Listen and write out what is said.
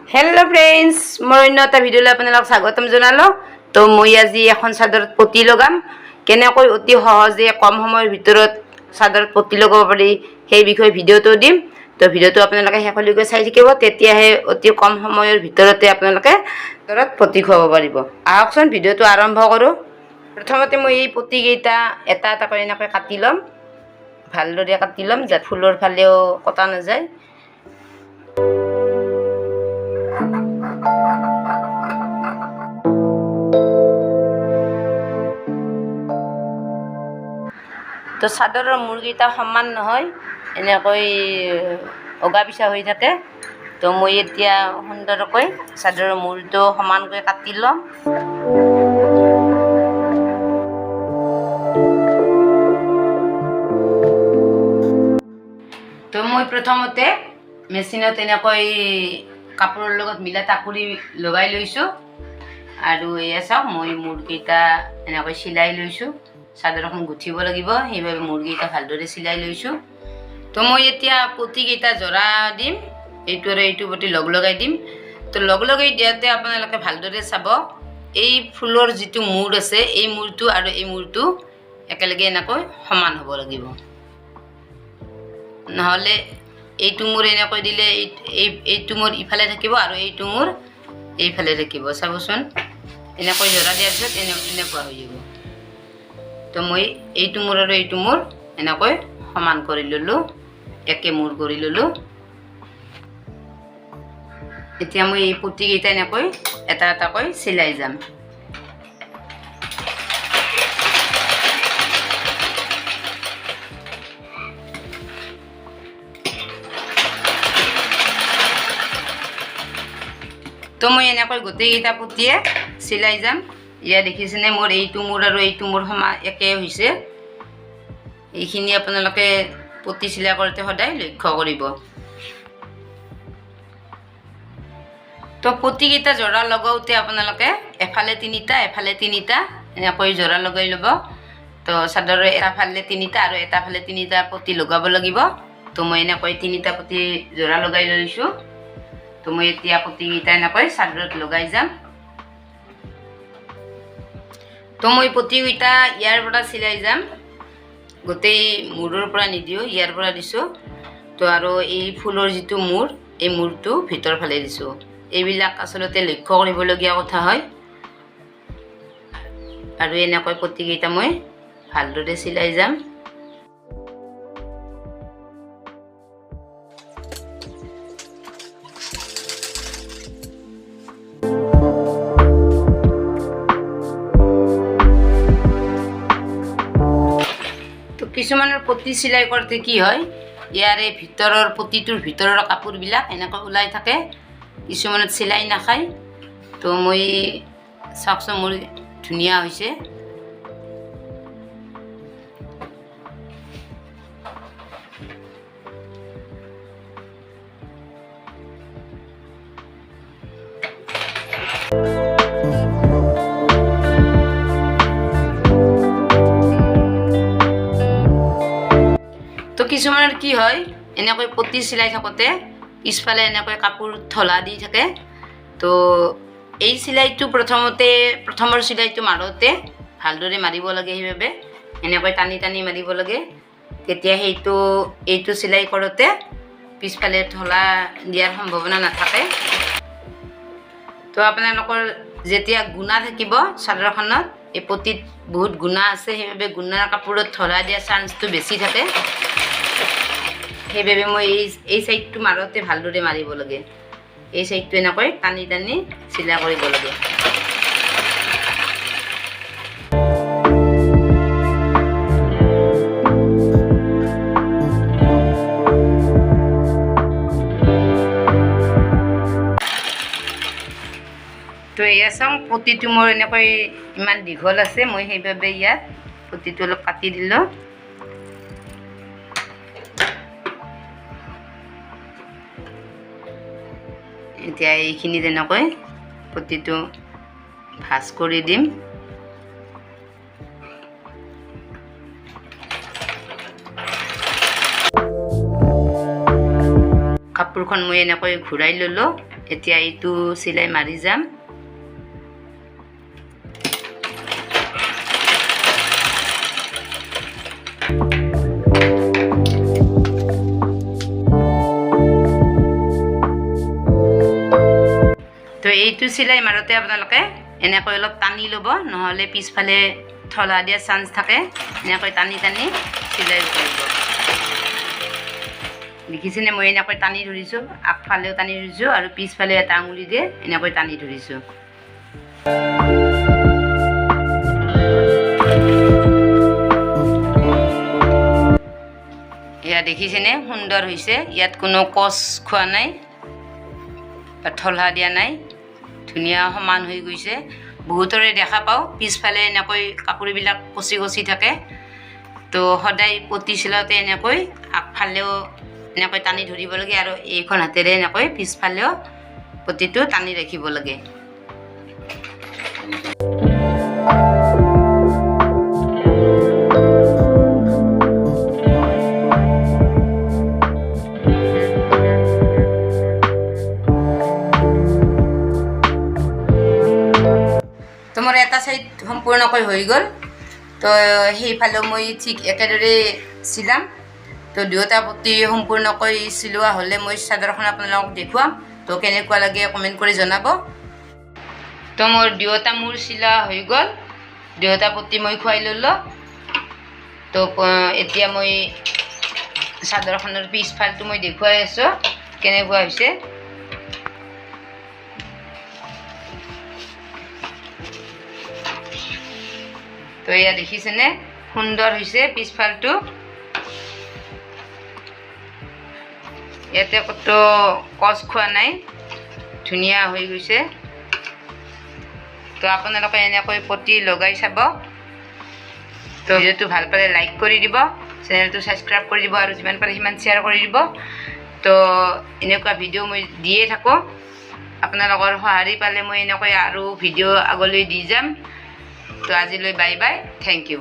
Hello friends मैं अन्य এটা ভিডিওলৈ আপোনালোকক স্বাগতম জনালো তো মই আজি এখন চাদৰত পতি লগাম কেনেকৈ অতি সহজে কম সময়ৰ ভিতৰত চাদৰত পতি লগাব পাৰি সেই বিষয়ে ভিডিওটো দিম তো ভিডিওটো আপোনালোকে শেষলৈকে চাই থাকিব তেতিয়াহে অতি কম সময়ৰ ভিতৰতে আপোনালোকে চাদৰত পতি খুৱাব পাৰিব আহকচোন ভিডিওটো আৰম্ভ কৰো প্ৰথমতে মই এই পতি কেইটা এটা এটা কৰি এনেকৈ কাটি লম ভালদৰে কাটি লম যাতে ফুলৰ ফালেও কটা নাযায় তো চাদৰৰ মূৰকেইটা সমান নহয় এনেকৈ অগা পিছা হৈ থাকে তো মই এতিয়া সুন্দৰকৈ চাদৰৰ মূৰটো সমানকৈ কাটি লম তো মই প্ৰথমতে মেচিনত এনেকৈ কাপোৰৰ লগত মিলা তাকুৰি লগাই লৈছো আৰু এয়া চাওক মই মূৰকেইটা এনেকৈ চিলাই লৈছো চাদৰখন গুঠিব লাগিব সেইভাবে মূৰকেইটা ভালদৰে চিলাই লৈছো তো মই এতিয়া পতি কেইটা জৰা দিম এইটো আৰু এইটো পতি লগ লগাই দিম তো লগ লগাই দিয়াতে আপোনালোকে ভালদৰে চাব এই ফুলৰ যেটো মূৰ আছে এই মূৰটো আৰু এই মূৰটো একেলগে এনেকৈ সমান হ'ব লাগিব নহলে এইটো মূৰ এনেকৈ দিলে এইটো মূৰ ইফালে থাকিব আৰু এইটো মূৰ এইফালে থাকিব চাবচোন এনেকৈ জৰা দিয়াৰ পিছত এনেকুৱা হৈ যাব তো মই এইটো মূৰ আৰু এইটো মূৰ এনেকৈ সমান কৰি ললো একে মূৰ কৰি ললো এতিয়া মই এই পতি কেইটা এনেকৈ এটা এটাকৈ চিলাই যাম তো মই এনেকৈ গোটেই কেইটা পতিয়ে চিলাই যাম ইয়া দেখিছেনে মোৰ এইটো মূৰ আৰু এইটো মূৰ সমান একে হৈছে এইখিনি আপোনালোকে পতি চিলাই কৰোঁতে সদায় লক্ষ্য কৰিব তো পতি কেইটা জৰা লগাওঁতে আপোনালোকে এফালে তিনিটা এনেকৈ জৰা লগাই ল'ব তো চাদৰৰ এটা ফালে তিনিটা আৰু এটা ফালে তিনিটা পতি লগাব লাগিব তো মই এনেকৈ তিনিটা পতি জৰা লগাই লৈছো তো মই এতিয়া পতি কেইটা এনেকৈ চাদৰত লগাই যাম তো মই পতি কেইটা ইয়াৰ পৰা চিলাই যাম গোটেই মূৰৰ পৰা নিদিও ইয়াৰ পৰা দিছো তো আৰু এই ফুলৰ যেটো মূৰ এই মূৰটো ভিতৰ ফালে দিছো এইবিলাক আসলতে লক্ষ্য কৰিবলগীয়া কথা হয় আৰু এনেকৈ পতি কেইটা মই ভালদৰে চিলাই যাম কিছুমানৰ পতি চিলাই কৰতে কি হয় ইয়াৰে ভিতৰৰ পতিটোৰ ভিতৰৰ কাপোৰবিলাক এনেকৈ ওলাই থাকে কিছুমানত চিলাই নাখায় তো মই চাকছ মোৰ ধুনিয়া হৈছে কিছুমানৰ কি হয় এনেকৈ পতি চিলাই থাকতে পিছফালে এনেকৈ কাপোৰ থলা দি থাকে তো এই চিলাইটো প্ৰথমৰ চিলাইটো মাৰোতে ভালদৰে মাৰিব লাগে সেইভাবে এনেকৈ টানি টানি মাৰিব লাগে তেতিয়া এইটো চিলাই কৰোতে পিছফালে থলা দিয়াৰ সম্ভাৱনা নাথাকে তো আপোনালোকৰ যেতিয়া গুণা থাকিব চাদৰখনত এই পতিত বহুত গুণা আছে সেইভাবে গুণাৰ কাপোৰত থলা দিয়া চান্সটো বেছি থাকে সেইভাবে মই এই সাইডটো মাৰোতে ভালদৰে মাৰিব লাগে এই সাইডটো এনেকৈ টানি টানি চিলাই কৰিব লাগে তো এয়া চাওঁ পতিটো মোৰ এনেকৈ ইমান দীঘল আছে মই সেইভাবে ইয়াত পতিটো অলপ কাটি দিলোঁ এতিয়া এইখিনি তেনেকৈ পতিটো ভাঁজ কৰি দিম কাপোৰখন মই এনেকৈ ঘূৰাই ললো এতিয়া এইটো চিলাই মাৰি যাম। তো এইটো চিলাই মাৰোঁতে আপোনালোকে এনেকৈ অলপ টানি ল'ব, নহ'লে পিছফালে থলা দিয়াৰ চান্স থাকে। এনেকৈ টানি টানি চিলাই কৰিব। দেখিছেনে মই এনেকৈ টানি ধৰিছোঁ, আগফালেও টানি ধৰিছোঁ আৰু পিছফালে এটা আঙুলি দিয়ে এনেকৈ টানি ধৰিছোঁ। এয়া দেখিছেনে সুন্দৰ হৈছে, ইয়াত কোনো কচ খোৱা নাই বা থলা দিয়া নাই, ধুনীয়া সমান হৈ গৈছে। বহুতৰে দেখা পাওঁ পিছফালে এনেকৈ কাপোৰবিলাক কচি কচি থাকে। তো সদায় পতি চিলাওঁতে এনেকৈ আগফালেও এনেকৈ টানি ধৰিব লাগে আৰু এইখন হাতেৰে এনেকৈ পিছফালেও পতিটো টানি ৰাখিব লাগে। তো মোৰ এটা চাইড সম্পূৰ্ণকৈ হৈ গ'ল। তো সেইফালেও মই ঠিক একেদৰে চিলাম। তো দুয়োটা পতি সম্পূৰ্ণকৈ চিলোৱা হ'লে মই চাদৰখন আপোনালোকক দেখুৱাম। তো কেনেকুৱা লাগে কমেণ্ট কৰি জনাব। তো মোৰ দুয়োটা মূৰ চিলোৱা হৈ গ'ল, দুয়োটা পতি মই খুৱাই ল'লোঁ। তো এতিয়া মই চাদৰখনৰ পিছফালটো মই দেখুৱাই আছোঁ কেনেকুৱা হৈছে। তো এয়া দেখিছেনে সুন্দৰ হৈছে পিছফালটো। ইয়াতে কত কচ খোৱা নাই, ধুনীয়া হৈ গৈছে। তো আপোনালোকে এনেকৈ পতি লগাই চাব। তো ভিডিঅ'টো ভাল পালে লাইক কৰি দিব, চেনেলটো ছাবস্ক্ৰাইব কৰি দিব আৰু যিমান পাৰে সিমান শ্বেয়াৰ কৰি দিব। তো এনেকুৱা ভিডিঅ' মই দিয়ে থাকোঁ, আপোনালোকৰ সঁহাৰি পালে মই এনেকৈ আৰু ভিডিঅ' আগলৈ দি যাম। তো আজিলৈ বাই বাই, থেংক ইউ।